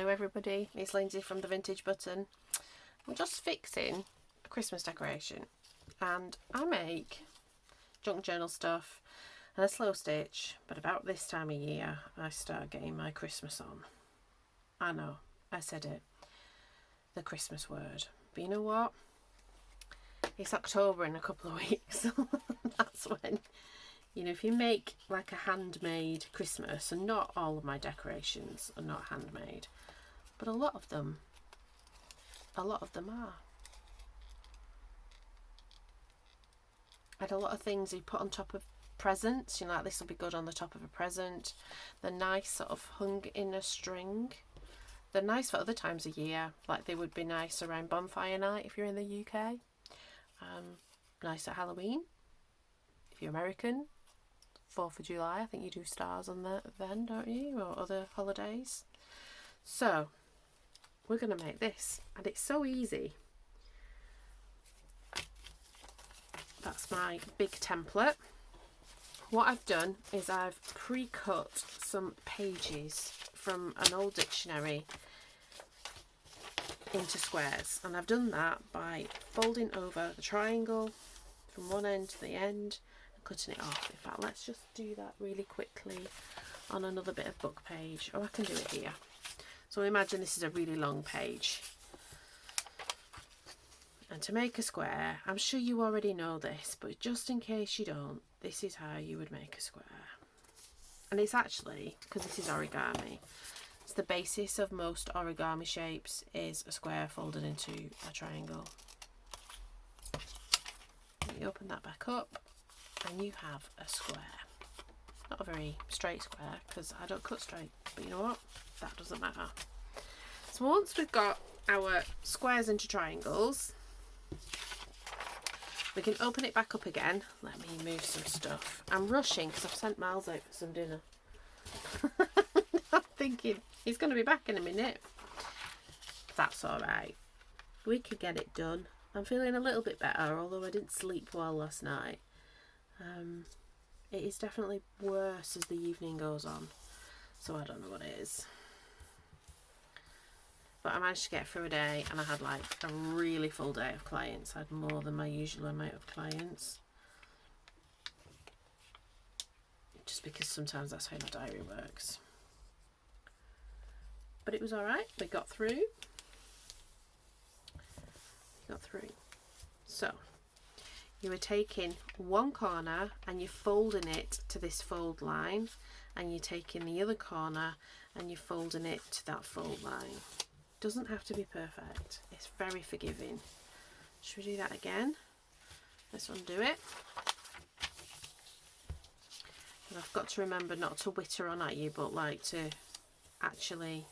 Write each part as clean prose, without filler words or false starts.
Hello everybody, it's Lindsay from the Vintage Button. I'm just fixing a Christmas decoration and I make junk journal stuff and a slow stitch, but about this time of year I start getting my Christmas on. I know, I said it, the Christmas word. But you know what? It's October in a couple of weeks. That's when, you know, if you make like a handmade Christmas, and not all of my decorations are not handmade, but a lot of them are. And a lot of things you put on top of presents, you know, like this will be good on the top of a present. They're nice sort of hung in a string. They're nice for other times of year, like they would be nice around bonfire night if you're in the UK. Nice at Halloween if you're American. 4th of July, I think you do stars on that then, don't you? Or other holidays. So we're going to make this, and it's so easy. That's my big template. What I've done is I've pre-cut some pages from an old dictionary into squares, and I've done that by folding over the triangle from one end to the end, cutting it off. In fact, let's just do that really quickly on another bit of book page. Oh, I can do it here. So imagine this is a really long page. And to make a square, I'm sure you already know this, but just in case you don't, this is how you would make a square. And it's actually, because this is origami, it's the basis of most origami shapes is a square folded into a triangle. You open that back up, and you have a square. Not a very straight square because I don't cut straight, but you know what, that doesn't matter. So once we've got our squares into triangles, we can open it back up again. Let me move some stuff. I'm rushing because I've sent Miles out for some dinner. I'm thinking he's going to be back in a minute. That's alright, we could get it done. I'm feeling a little bit better, although I didn't sleep well last night. It is definitely worse as the evening goes on, so I don't know what it is. But I managed to get through a day, and I had like a really full day of clients. I had more than my usual amount of clients, just because sometimes that's how my diary works. But it was alright, we got through. So you were taking one corner and you're folding it to this fold line, and you're taking the other corner and you're folding it to that fold line. Doesn't have to be perfect, it's very forgiving. Should we do that again? Let's undo it. And I've got to remember not to witter on at you, but like to actually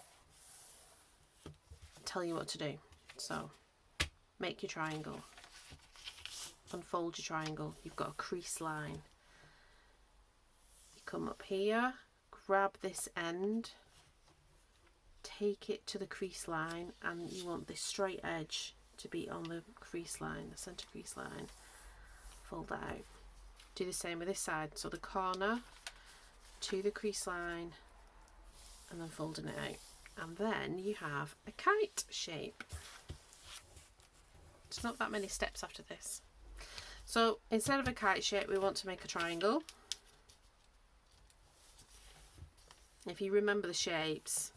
tell you what to do. So make your triangle. Unfold your triangle. You've got a crease line. You come up here, grab this end, take it to the crease line, and you want this straight edge to be on the crease line, the center crease line. Fold that out. Do the same with this side. So the corner to the crease line, and then folding it out. And then you have a kite shape. It's not that many steps after this. So instead of a kite shape, we want to make a triangle. If you remember the shapes,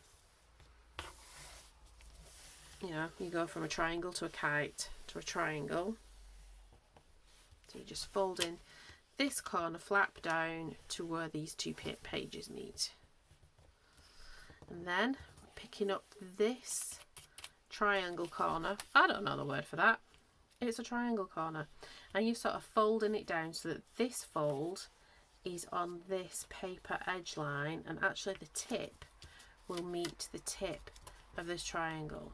you know, you go from a triangle to a kite to a triangle. So you just fold in this corner flap down to where these two pages meet. And then picking up this triangle corner, I don't know the word for that, it's a triangle corner, and you're sort of folding it down so that this fold is on this paper edge line, and actually the tip will meet the tip of this triangle.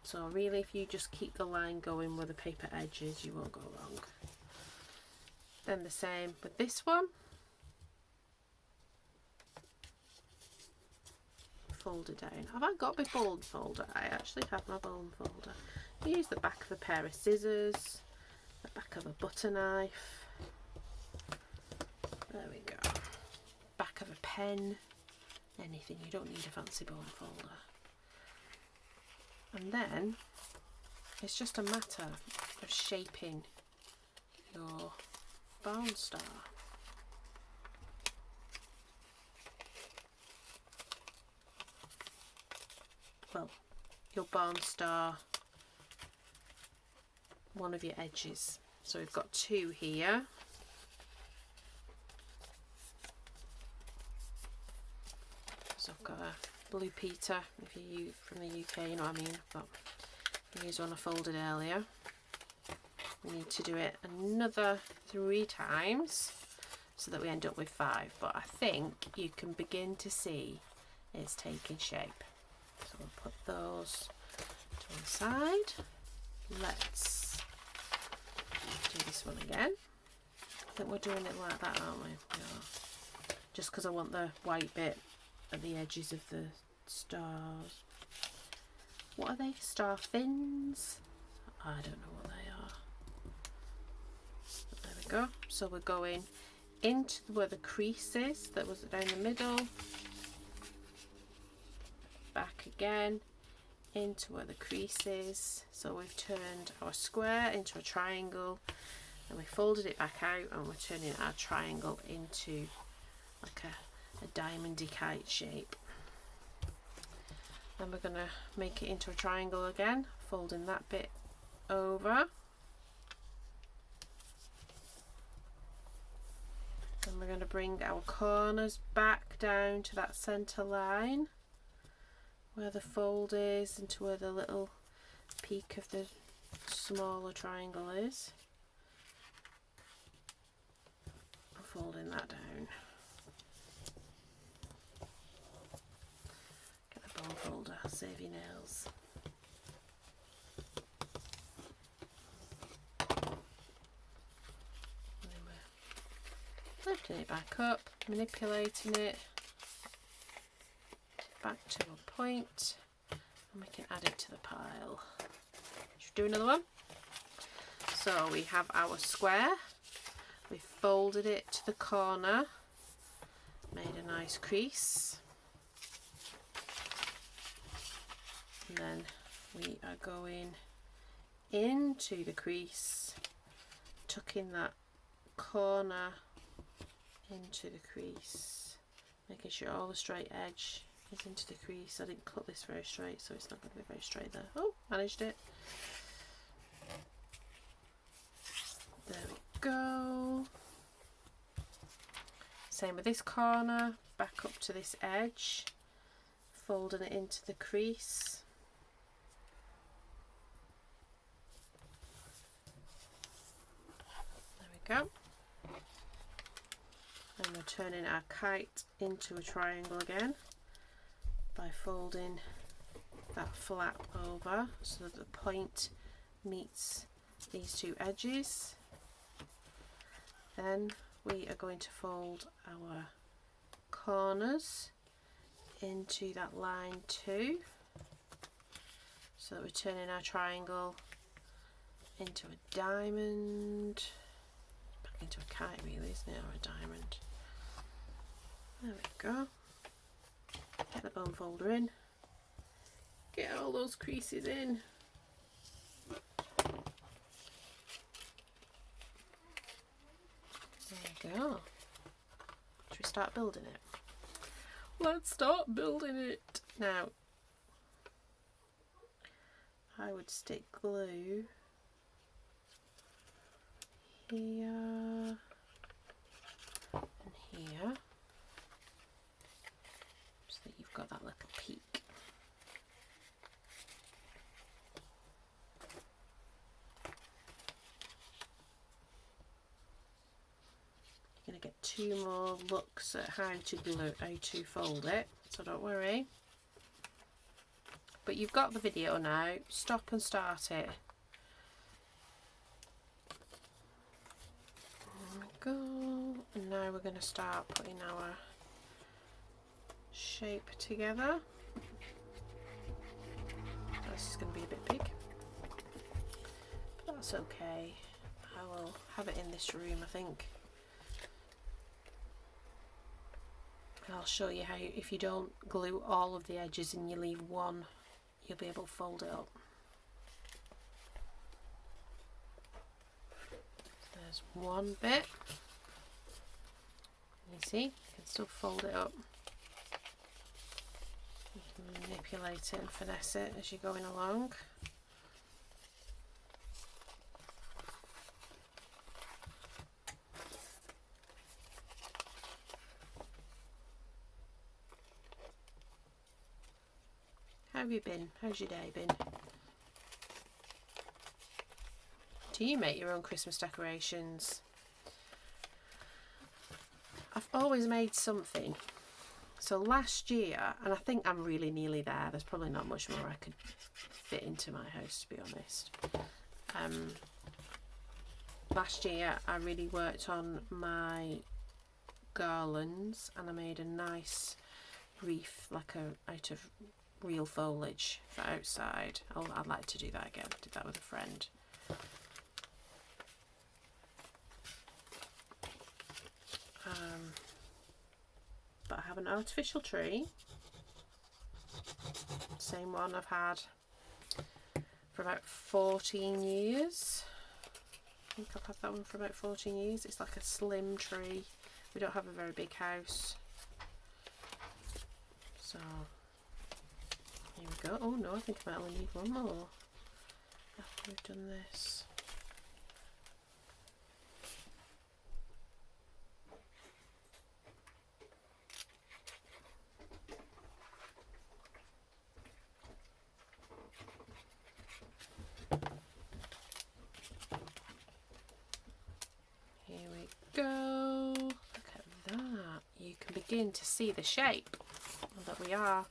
So really, if you just keep the line going where the paper edge is, you won't go wrong. Then the same with this one. Fold it down. Have I got my bone folder? I actually have my bone folder. Use the back of a pair of scissors, the back of a butter knife. There we go. Back of a pen, anything. You don't need a fancy bone folder. And then it's just a matter of shaping your barn star. Well, your barn star, one of your edges. So we've got two here. So I've got a blue Peter, if you from the UK, you know what I mean. I've got, here's one I folded earlier. We need to do it another 3 times so that we end up with 5, but I think you can begin to see it's taking shape. So we'll put those to one side. Let's do this one again. I think we're doing it like that, aren't we? Yeah. Just because I want the white bit at the edges of the stars. What are they? Star fins? I don't know what they are. But there we go. So we're going into where the crease is, that was down the middle. Back again into where the crease is. So we've turned our square into a triangle, and we folded it back out, and we're turning our triangle into like a diamondy kite shape. Then we're going to make it into a triangle again, folding that bit over. Then we're going to bring our corners back down to that centre line where the fold is, into where the little peak of the smaller triangle is. I'm folding that down. Get the bone folder, save your nails. And then we're lifting it back up, manipulating it back to a point, and we can add it to the pile. Should we do another one? So we have our square, we folded it to the corner, made a nice crease, and then we are going into the crease, tucking that corner into the crease, making sure all the straight edge is into the crease. I didn't cut this very straight, so it's not going to be very straight there. Oh, managed it. There we go. Same with this corner, back up to this edge, folding it into the crease. There we go. And we're turning our kite into a triangle again by folding that flap over so that the point meets these two edges. Then we are going to fold our corners into that line too, so that we're turning our triangle into a diamond, back into a kite really, isn't it, or a diamond. There we go. Get the bone folder in, get all those creases in. There we go. Should we start building it? Let's start building it. Now, I would stick glue here and here, so that you've got that little peak. You're going to get 2 more looks at how to fold it, so don't worry. But you've got the video now, stop and start it. There we go. And now we're going to start putting our shape together. This is going to be a bit big, but that's okay. I will have it in this room, I think. I'll show you how, if you don't glue all of the edges and you leave one, you'll be able to fold it up. There's one bit. You see, you can still fold it up. You can manipulate it and finesse it as you're going along. How have you been? How's your day been? Do you make your own Christmas decorations? I've always made something. So last year, and I think I'm really nearly there, there's probably not much more I could fit into my house, to be honest. Last year I really worked on my garlands, and I made a nice wreath, like out of real foliage for outside. I'd like to do that again. Did that with a friend. But I have an artificial tree, same one I've had for about 14 years. I think I've had that one for about 14 years. It's like a slim tree. We don't have a very big house, so here we go. Oh no, I think I might only need one more after we've done this. Go. Look at that. You can begin to see the shape, that we are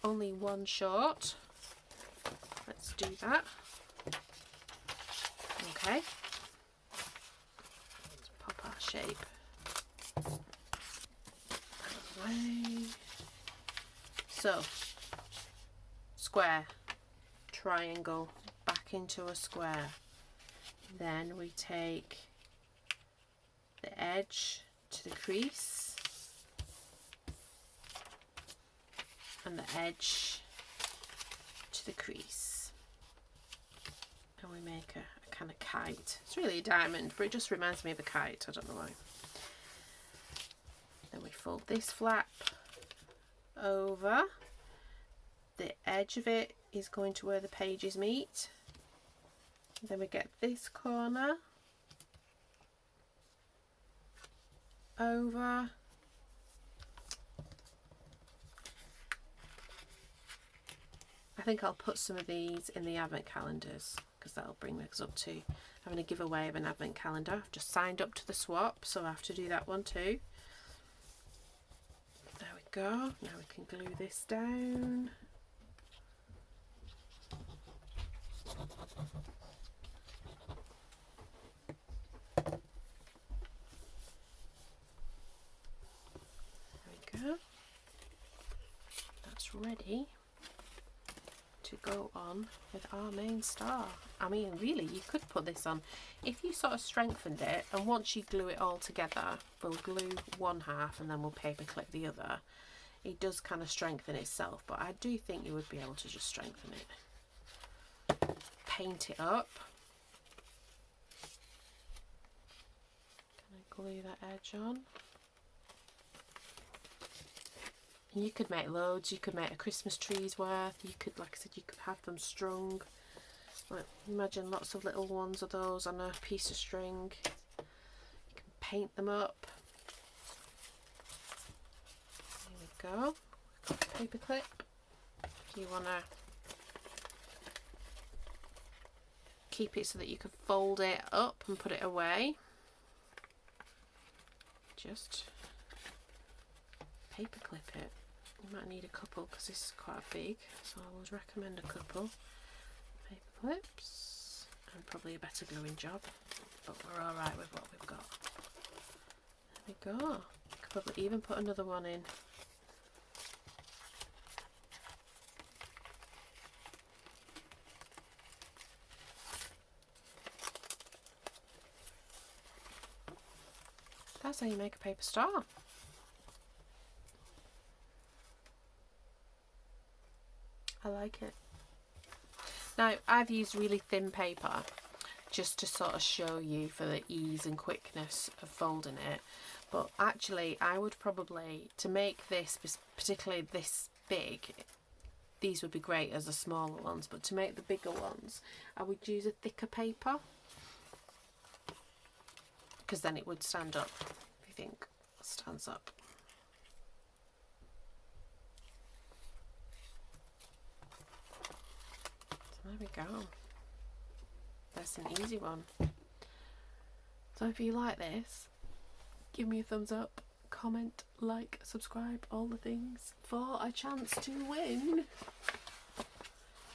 only one short. Let's do that. Okay. Let's pop our shape out of the way. So, square, triangle, back into a square. Then we take the edge to the crease and the edge to the crease, and we make a kind of kite. It's really a diamond, but it just reminds me of a kite. I don't know why. Then we fold this flap over. The edge of it is going to where the pages meet. Then we get this corner over, I think I'll put some of these in the advent calendars, because that'll bring us up to having a giveaway of an advent calendar. I've just signed up to the swap, so I have to do that one too. There we go. Now we can glue this down. That's ready to go on with our main star. I mean, really, you could put this on if you sort of strengthened it, and once you glue it all together, we'll glue one half and then we'll paper clip the other. It does kind of strengthen itself, but I do think you would be able to just strengthen it. Paint it up. Can I glue that edge on? You could make loads. You could make a Christmas tree's worth. You could, like I said, you could have them strung. Like, imagine lots of little ones of those on a piece of string. You can paint them up. There we go. Paper clip. If you want to keep it so that you can fold it up and put it away, just paper clip it. You might need a couple because this is quite big, so I would recommend a couple paper clips and probably a better gluing job, but we're alright with what we've got. There we go. Could probably even put another one in. That's how you make a paper star. I like it. Now, I've used really thin paper just to sort of show you for the ease and quickness of folding it. But actually, I would probably, to make this, particularly this big, these would be great as the smaller ones, but to make the bigger ones, I would use a thicker paper, because then it would stand up, if you think it stands up. So there we go. That's an easy one. So if you like this, give me a thumbs up, comment, like, subscribe, all the things for a chance to win.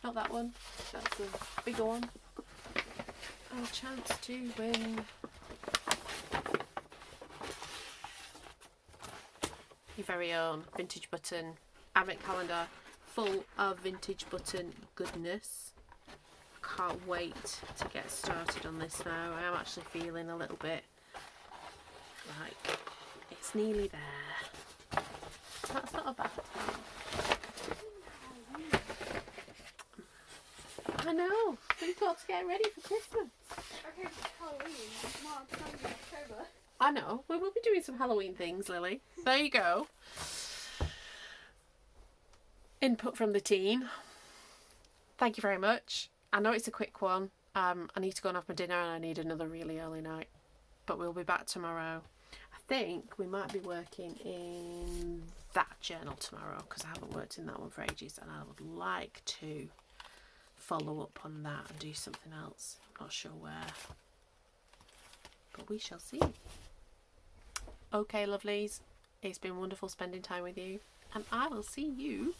Not that one, that's the bigger one. A chance to win your very own vintage button advent calendar full of vintage button goodness. I can't wait to get started on this now. I am actually feeling a little bit like it's nearly there. That's not a bad thing. I know, we've got to get ready for Christmas. Okay, it's Halloween. Tomorrow's Sunday, October. I know, we will be doing some Halloween things, Lily. There you go. Input from the team. Thank you very much. I know it's a quick one. I need to go and have my dinner and I need another really early night. But we'll be back tomorrow. I think we might be working in that journal tomorrow because I haven't worked in that one for ages and I would like to follow up on that and do something else. I'm not sure where. But we shall see. Okay, lovelies. It's been wonderful spending time with you. And I will see you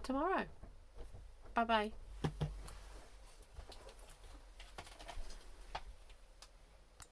tomorrow. Bye-bye.